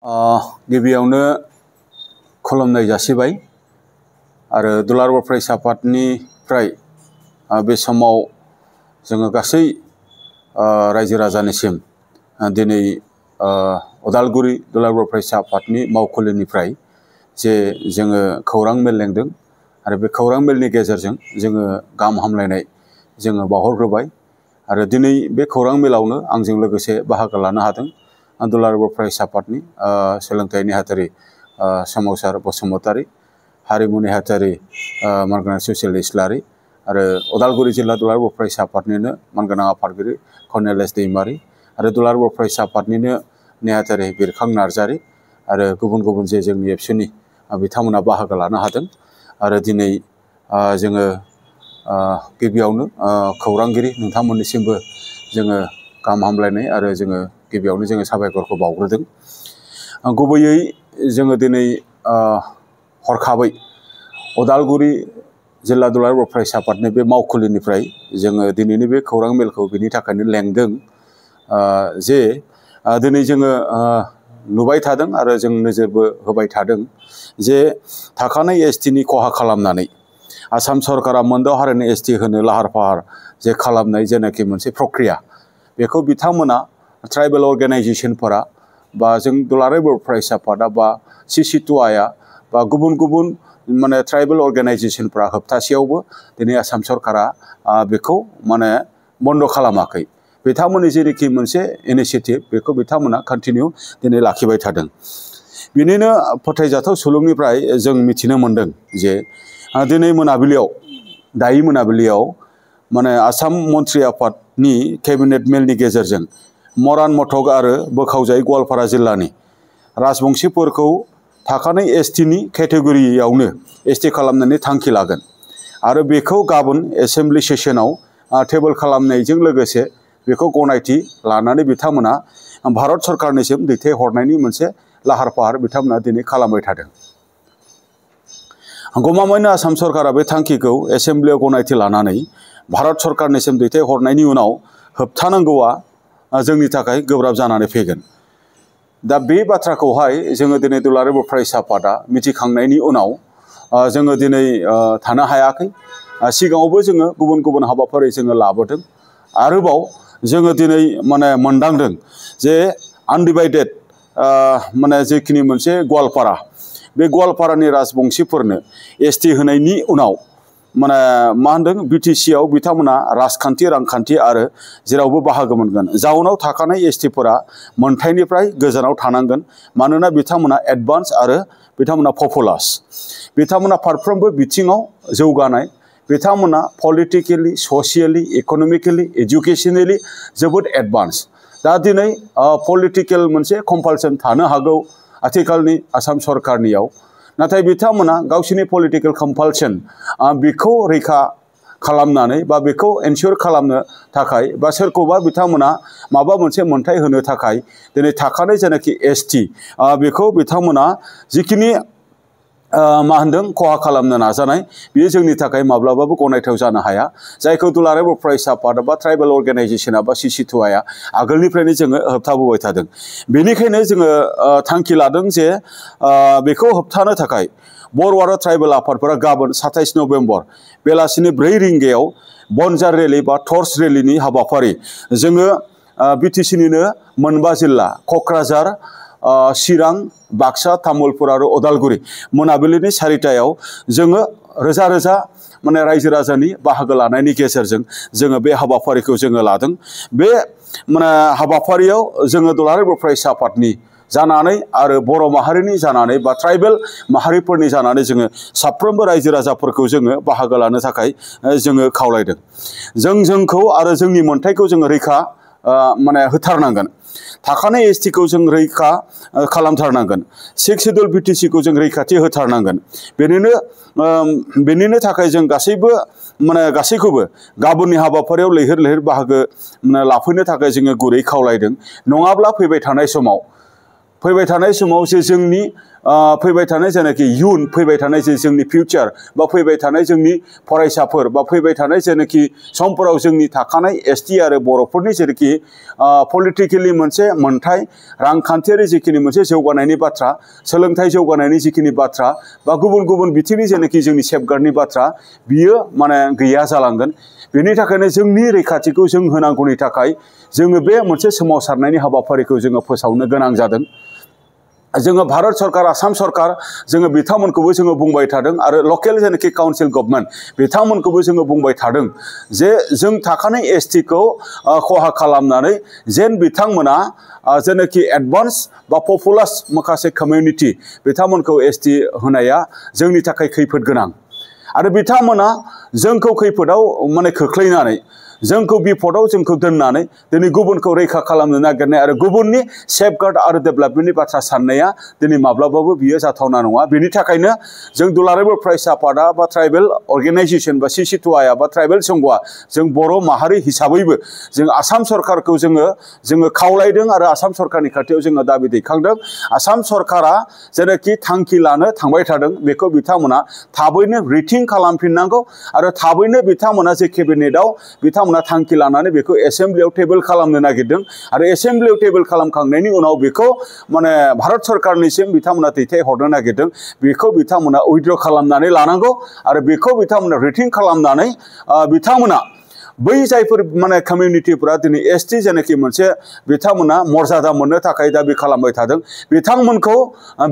गिबियावनो खुलुमनाय जासिबाय आरो दुलाराय बर' फरायसा आफादनिफ्राय बे समाव जोङो गासै रायजो राजानिसिम दिनै उदालगुरि दुलाराय बर' फरायसा आफादनि मावखुलिनिफ्राय जे जोङो खौरां मेल लेंदों आरो बे खौरां मेलनि गेजेरजों जोङो गाहाम हामलायनाय जोङो बावहरग्रोबाय आरो दिनै बे खौरां मेलावनो आंजों लोगोसे बाहागो लानो हादों दुलाराय बर' फरायसा आफादनि सोलोंथाइ नेहाथारि सोमावसार बसुमतारी, हारिमु नेहाथारि मानगोनां सुसिल इस्लारि आरो उदालगुरि जिल्ला दुलाराय बर' फरायसा आफादनिनो मानगोनां आफादगिरि कर्नेलियास दैमारि आरो दुलाराय बर' फरायसा आफादनिनो नेहाथारि बिरखां नार्जारि आरो गुबुन गुबुन जे जोंनि एबसुनि बिथांमोना बाहागो लानो हादों आरो दिनै जोङो गिबियावनो खौरांगिरि नोंथांमोननिसिमबो जोङो गाहाम हामलायनाय आरो जोङो गिबियावनो जोङो साबायखरखौ बावग्रोदों। गुबैयै जोङो दिनै हरखाबै उदालगुरि जिल्ला दुलाराय बर' फरायसा आफादनि बे मावखुलिनिफ्राय जोङो दिनैनि बे खौरां मेलखौ बिनि थाखायनो लेंदों जे दिनै जोङो नुबाय थादों आरो जों नोजोरबो होबाय थादों जे थाखानाय एसटिनि खहा खालामनानै आसाम सरकारा मोनद' हारिनि एसटि होनो लाहार फाहार जे खालामनाय जेनाखि मोनसे प्रक्रिया बेखौ बिथांमोना ट्राइबेल अर्गेनाइजेसनफोरा बा जों दुलाराय बर' फरायसा आफादा बा CC2Iआ बा गुबुन गुबुन माने ट्राइबेल अर्गेनाइजेसनफ्रा होबथासेयावबो दिनै आसाम सरकारा बेखौ माने बन्द' खालामाखै। बिथांमोननि जेनोखि मोनसे इनिशिएटिभ बेखौ बिथांमोना कन्टिनिउ दिनै लाखिबाय थादों। बिनिनो फोथायजाथाव सुलुंनिफ्राय जों मिथिनो मोन्दों जे दिनै मोनाबिलियाव दायो मोनाबिलियाव माने आसाम मन्त्रि आफादनि केबिनेट मेलनि गेजेरजों मरान मथक आरो बोखावजायै गवालपारा जिल्लानि राजबंशिफोरखौ थाखानाय एसटिनि केटेगरियावनो एसटि खालामनायनि थांखि लागोन आरो बेखौ गाबोन एसेम्बलि सेसनाव टेबोल खालामनायजों लोगोसे बेखौ गनायथि लानानै बिथांमोना भारत सरकारनिसिम दैथायहरनायनि मोनसे लाहार फाहार बिथांमोना दिनै खालामबाय थादों। गमामायैनो आसाम सरकारा बे थांखिखौ एसेम्बलियाव गनायथि लानानै भारत सरकारनिसिम दैथायहरनायनि उनाव होबथानांगौआ जोंनि थाखाय गोब्राब जानानै फैगोन। दा बे बाथ्राखौहाय जोङो दिनै दुलाराय बर' फरायसा आफादा मिथिखांनायनि उनाव जोङो दिनै थानो हायाखै। सिगाङावबो जोङो गुबुन गुबुन हाबाफारि जोङो लाबोदों। आरोबाव जोङो दिनै माने मोनदांदों जे आनडिभाइडेड माने जेखिनि मोनसे गवालपारा बे गवालपारानि राजबंशिफोरनो एसटि होनायनि उनाव माने मा होनदों BTCआव बिथांमोना राजखान्थि रांखान्थि आरो जेरावबो बाहागो मोनगोन। जाउनाव थाखानाय एसटिफोरा मोनथायनिफ्राय गोजानाव थानांगोन मानोना बिथांमोना एडभान्स आरो बिथांमोना पपुलास। बिथांमोना फारफ्रोमबो बिथिङाव जौगानाय, बिथांमोना पलिटिकेलि, ससियेलि, इक'नमिकेलि, एजुकेसनेलि जोबोद एडभान्स। दा दिनै पलिटिकेल मोनसे कम्पालसन थानो हागौ आथिखालनि आसाम सरकारनियाव, नाथाय बिथांमोना गावसोरनि पलिटिकेल कम्पालसन बेखौ रैखा खालामनानै बा बेखौ एनश्योर खालामनो थाखाय बा सोरखौबा बिथांमोना माबा मोनसे मोन्थाय होनो थाखाय दिनै थाखानाय जेनाखि एसटि बेखौ बिथांमोना जिखिनि मा होनदों खहा खालामनो नाजानाय बेयो जोंनि थाखाय माब्लाबाबो गनायथाव जानो हाया। जायखौ दुलाराय बर' फरायसा आफाद बा ट्राइबेल अर्गेनाइजेसना बा CC2Iआ आगोलनिफ्रायनो जोङो होबथाबोबाय थादों। बेनिखायनो जोङो थांखि लादों जे बेखौ होबथानो थाखाय बर' आरो ट्राइबेल आफादफोरा गाबोन 27 नभेम्बर बेलासिनि 4 रिंगायाव बनजार रेलि बा टर्च रेलिनि हाबाफारि जोङो BTCनिनो मोनबा जिल्ला क'क्राझार, चिरां, बाक्सा, तामुलपुर आरो उदालगुरि मोनाबिलिनि 4टायाव जोङो रोजा रोजा माने रायजो राजानि बाहागो लानायनि गेजेरजों जोङो बे हाबाफारिखौ जोङो लादों। बे माने हाबाफारियाव जोङो दुलाराय बर' फरायसा आफादनि जानानै आरो बर' माहारिनि जानानै बा ट्राइबेल माहारिफोरनि जानानै जोङो साफ्रोमबो रायजो राजाफोरखौ जोङो बाहागो लानो थाखाय जोङो खावलायदों। जोंखौ आरो जोंनि मोन्थायखौ जोङो रैखा माने होथारनांगोन। थाखानाय एसटिखौ जों रैखा खालामथारनांगोन। 6 सिड्युल BTCखौ जों रैखाथि होथारनांगोन। बेनिनो थाखाय जों गासैबो माने गासैखौबो गाबोननि हाबाफारियाव लैहोर बाहागो लाफैनो थाखाय जोङो गुरै खावलायदों। नङाब्ला फैबाय थानाय समाव फैबाय थानाय समाव जे जोंनि फैबाय थानाय जेनाखि इयुन फैबाय थानाय जे जोंनि फिउचार बा फैबाय थानाय जोंनि फरायसाफोर बा फैबाय थानाय जेनाखि समफोराव जोंनि थाखानाय एसटि आरो बर'फोरनि जेनाखि पलिटिकेलि मोनसे मोनथाय रांखान्थियारि जिखिनि मोनसे जौगानायनि बाथ्रा सोलोंथाइ जौगानायनि जिखिनि बाथ्रा बा गुबुन गुबुन बिथिंनि जेनाखि जोंनि सेफगार्डनि बाथ्रा बियो माने गैया जालांगोन बेनि थाखायनो जोंनि रैखाथिखौ जों होनांगौनि थाखाय जोङो बे मोनसे सोमावसारनायनि हाबाफारिखौ जोङो फोसावनो गोनां जादों जोङो भारत सरकार आसाम सरकार जोङो बिथांमोनखौबो जोङो बुंबाय थादों आरो लकेल जेनाखि काउन्सिल गभर्नमेन्ट बिथांमोनखौबो जोङो बुंबाय थादों जे जों थाखानाय एसटिखौ खहा खालामनानै जेन बिथांमोना जेनाखि एडभान्स बा पपुलास माखासे कमिउनिटि बिथांमोनखौ एसटि होनाया जोंनि थाखाय खैफोद गोनां आरो बिथांमोना जोंखौ खैफोदाव माने खोख्लैनानै जोंखौ बिपदआव जोंखौ दोननानै दिनै गुबुनखौ रैखा खालामनो नागिरनाय आरो गुबुननि सेफगार्ड आरो डेभेलपमेन्टनि बाथ्रा साननाया दिनै माब्लाबाबो बियो जाथावना नङा बेनि थाखायनो जों दुलाराय बर' फरायसा आफादा बा ट्राइबेल अर्गेनाइजेसन बा सिसिटुआया बा ट्राइबेल संघआ जों बर' माहारि हिसाबैबो जों आसाम सरकारखौ जोङो खावलायदों आरो आसाम सरकारनि खाथियाव जोङो दाबि दैखांदों आसाम सरकारा जेनाखि थांखि लानो थांबाय थादों बेखौ बिथांमोना थाबैनो रिथिं खालामफिननांगौ आरो थाबैनो बिथांमोना जे केबिनेटआव बिथांमोना थांखि लानानै बेखौ एसेम्ब्लियाव टेबोल खालामनो नागिरदों आरो एसेम्ब्लियाव टेबोल खालामखांनायनि उनाव बेखौ माने भारत सरकारनिसिम बिथांमोना दैथायहरनो नागिरदों बेखौ बिथांमोना उइथड्र खालामनानै लानांगौ आरो बेखौ बिथांमोना रिथिं खालामनानै बिथांमोना बै जायफोर माने कमिउनिटिफोरा दिनै एसटि जेनाखि मोनसे बिथांमोना मर्यादा मोननो थाखाय दाबि खालामबाय थादों बिथांमोनखौ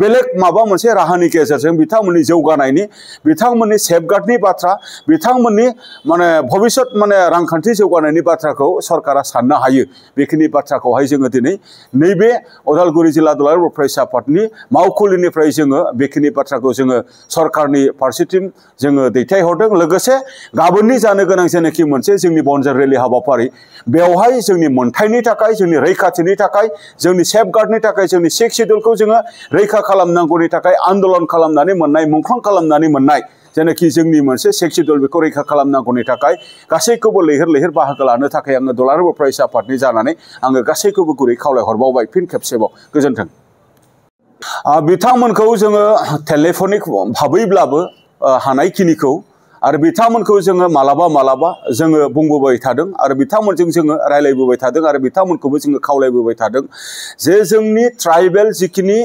बेलेग माबा मोनसे राहानि गेजेरजों बिथांमोननि जौगानायनि बिथांमोननि सेफगार्डनि बाथ्रा बिथांमोननि माने भबिष्यत माने रांखान्थि जौगानायनि बाथ्राखौ सरकारा साननो हायो बेखिनि बाथ्राखौहाय जोङो दिनै नैबे उदालगुरि जिल्ला दुलाराय बर' फरायसा आफादनि मावखुलिनिफ्राय जोङो बेखिनि बाथ्राखौ जोङो सरकारनि फारसेथिं जोङो दैथायहरदों लोगोसे गाबोननि जानो गोनां जेनाखि मोनसे जोंनि बनजार रेलि हाबाफारि बेवहाय जोंनि मोनथायनि थाखाय जोंनि रैखाथिनि थाखाय जोंनि सेफगार्डनि थाखाय जोंनि 6 शिड्युलखौ जोङो रैखा खालामनांगौनि थाखाय आन्दोलन खालामनानै मोननाय मुंख्लं खालामनानै मोननाय जेनाखि जोंनि मोनसे 6 शिड्युल बेखौ रैखा खालामनांगौनि थाखाय गासैखौबो लैहोर लैहोर बाहागो लानो थाखाय आङो दुलाराय बर' फरायसा आफादनि जानानै आङो गासैखौबो गुरै खावलायहरबावबाय फिन खेबसेबाव गोजोन्थों बिथांमोनखौ जोङो टेलिफनिक भाबैब्लाबो हानायखिनिखौ आरो बिथांमोनखौ जोङो मालाबा जोङो बुंबोबाय थादों आरो बिथांमोनजों जोङो रायलायबोबाय थादों आरो बिथांमोनखौबो जोङो खावलायबोबाय थादों जे जोंनि ट्राइबेल जिखिनि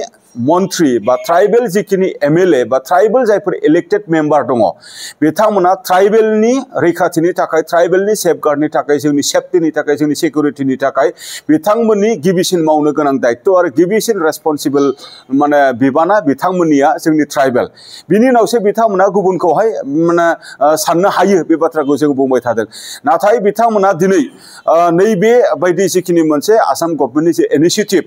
मन्त्रि बा ट्राइबेल जिखिनि एमएलए बा ट्राइबेल जायफोर इलेक्टेड मेम्बार दङ बिथांमोना ट्राइबेलनि रैखाथिनि थाखाय ट्राइबेलनि सेफगार्डनि थाखाय जोंनि सेफ्टिनि थाखाय जोंनि सिकिउरिटिनि थाखाय बिथांमोननि गिबिसिन मावनो गोनां दायित्व आरो गिबिसिन रेसपन्सिबल माने बिबाना बिथांमोननिया जोंनि ट्राइबेल बिनि उनावसो बिथांमोना गुबुनखौहाय माने साननो हायो बे बाथ्राखौ जों बुंबाय थादों नाथाय बिथांमोना दिनै नैबे बायदि जिखिनि मोनसे आसाम गभर्नमेन्टनि जे इनिशिएटिभ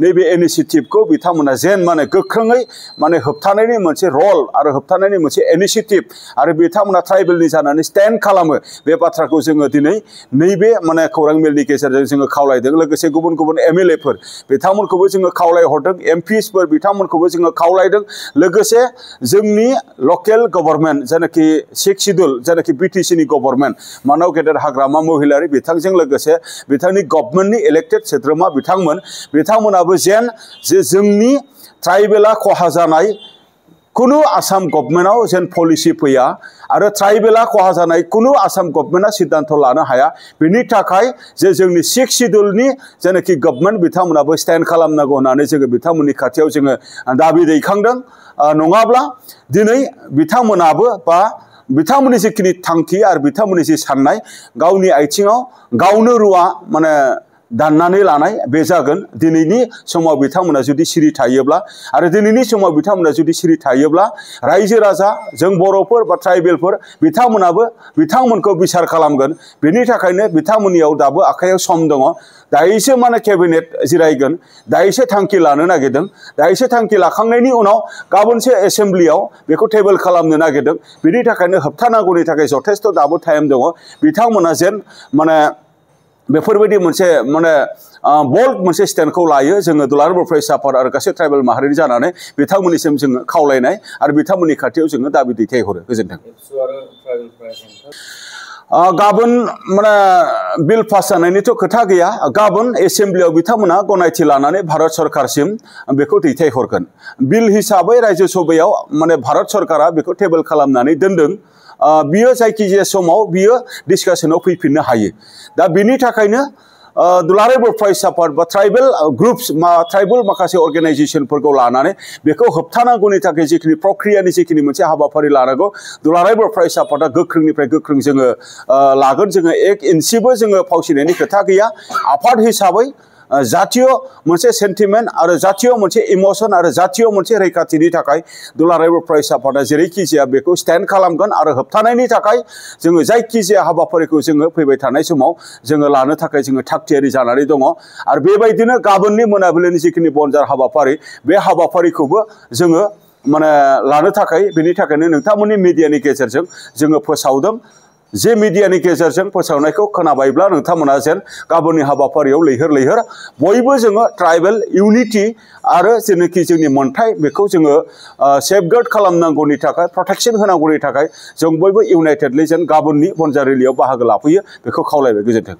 नैबे इनिशिएटिभखौ बिथांमोना जेन माने गोख्रोङै माने होबथानायनि मोनसे रल आरो होबथानायनि मोनसे इनिशिएटिभ आरो बिथांमोना ट्राइबेलनि जानानै स्टेन्ड खालामो बे बाथ्राखौ जोङो दिनै नैबे माने खौरां मेलनि गेजेरजों जोङो खावलायदों लोगोसे गुबुन गुबुन एमएलएफोर बिथांमोनखौबो जोङो खावलायहरदों एमपिसफोर बिथांमोनखौबो जोङो खावलायदों लोगोसे जोंनि लकेल गभर्नमेन्ट जायनाखि 6 शिड्युल जायनाखि बिटिसिनि गभर्नमेन्ट मानाव गेदेर हाग्रामा महिलारि बिथांजों लोगोसे बिथांनि गभर्नमेन्टनि इलेक्टेड सोद्रोमा बिथांमोनाबो जेन जे जोंनि ट्राइबेला खहा जानाय कुनु आसाम गभर्नमेन्टआव जेन पलिसि फैया आरो ट्राइबेला खहा जानाय कुनु आसाम गभर्नमेन्टआ सिद्धांत लानो हाया बेनि थाखाय जे जोंनि 6 शिड्युलनि जेनाखि गभर्नमेन्ट बिथांमोनाबो स्टेन्ड खालामनांगौ होननानै जोङो बिथांमोननि खाथियाव जोङो दाबि दैखांदों नङाब्ला दिनै बिथांमोनाबो बा बिथांमोननि जिखिनि थांखि आरो बिथांमोननि जि साननाय गावनि आथिङाव गावनो रुवा माने दाननानै लानाय बे जागोन दिनैनि समाव बिथांमोना जुदि सिरि थायोब्ला आरो दिनैनि समाव बिथांमोना जुदि सिरि थायोब्ला रायजो राजा जों बर'फोर बा ट्राइबेलफोर बिथांमोनाबो बिथांमोनखौ बिसार खालामगोन बेनि थाखायनो बिथांमोननियाव दाबो आखायाव सम दङ दायोसो माने केबिनेट जिरायगोन दायोसो थांखि लानो नागिरदों दायोसो थांखि लाखांनायनि उनाव गाबोनसो एसेम्ब्लियाव बेखौ टेबोल खालामनो नागिरदों बेनि थाखायनो होबथानांगौनि थाखाय जथेस्थ' दाबो टाइम दङ बिथांमोना जेन माने बेफोरबायदि मोनसे माने बोल्ड मोनसे स्टेन्डखौ लायो जोङो दुलाराय बर' फरायसा आफाद आरो गासै ट्राइबेल माहारिनि जानानै बिथांमोननिसिम जोङो खावलायनाय आरो बिथांमोननि खाथियाव जोङो दाबि दैथायहरो गोजोन्थों गाबोन माने बिल पास जानायनिथ' खोथा गैया गाबोन एसेम्ब्लियाव बिथांमोना गनायथि लानानै भारत सरकारसिम बेखौ दैथायहरगोन बिल हिसाबै राज्य सभायाव माने भारत सरकारा बेखौ टेबोल खालामनानै दोनदों बियो जायखिजाया समाव बियो डिसकासनाव फैफिननो हायो दा बेनि थाखायनो दुलाराय बर' फरायसा आफाद बा ट्राइबेल ग्रुप्स ट्राइबेल माखासे अर्गेनाइजेशनफोरखौ लानानै बेखौ होबथानांगौनि थाखाय जिखिनि प्रक्रियानि जिखिनि मोनसे हाबाफारि लानांगौ दुलाराय बर' फरायसा आफादा गोख्रोंनिफ्राय गोख्रों जोङो लागोन जोङो 1 इन्सिबो जोङो फावसिनायनि खोथा गैया आफाद हिसाबै जातीय मोनसे सेन्टिमेन्ट आरो जातीय मोनसे इमोशन आरो जातीय मोनसे रैखाथिनि थाखाय दुलाराय बर' फरायसा आफादा जेरैखि जाया बेखौ स्टेन्ड खालामगोन आरो होबथानायनि थाखाय जोङो जायखिजाया हाबाफारिखौ जोङो फैबाय थानाय समाव जोङो लानो थाखाय जोङो थागथियारि जानानै दङ आरो बेबायदिनो गाबोननि मोनाबिलिनि जिखिनि बनजार हाबाफारि बे हाबाफारिखौबो जोङो माने लानो थाखाय बेनि थाखायनो नोंथांमोननि मिडियानि गेजेरजों जोङो फोसावदों जे मिडियानि गेजेरजों फोसावनायखौ खोनाबायब्ला नोंथांमोना जेन गाबोननि हाबाफारियाव लैहोर लैहोर बयबो जोङो ट्राइबेल इउनिटि आरो जेनाखि जोंनि मोनथाय बेखौ जोङो सेफगार्ड खालामनांगौनि थाखाय प्रटेक्शन होनांगौनि थाखाय जों बयबो इउनाइटेडलि जेन गाबोननि बनजार रेलियाव बाहागो लाफैयो बेखौ खावलायबाय गोजोन्थों।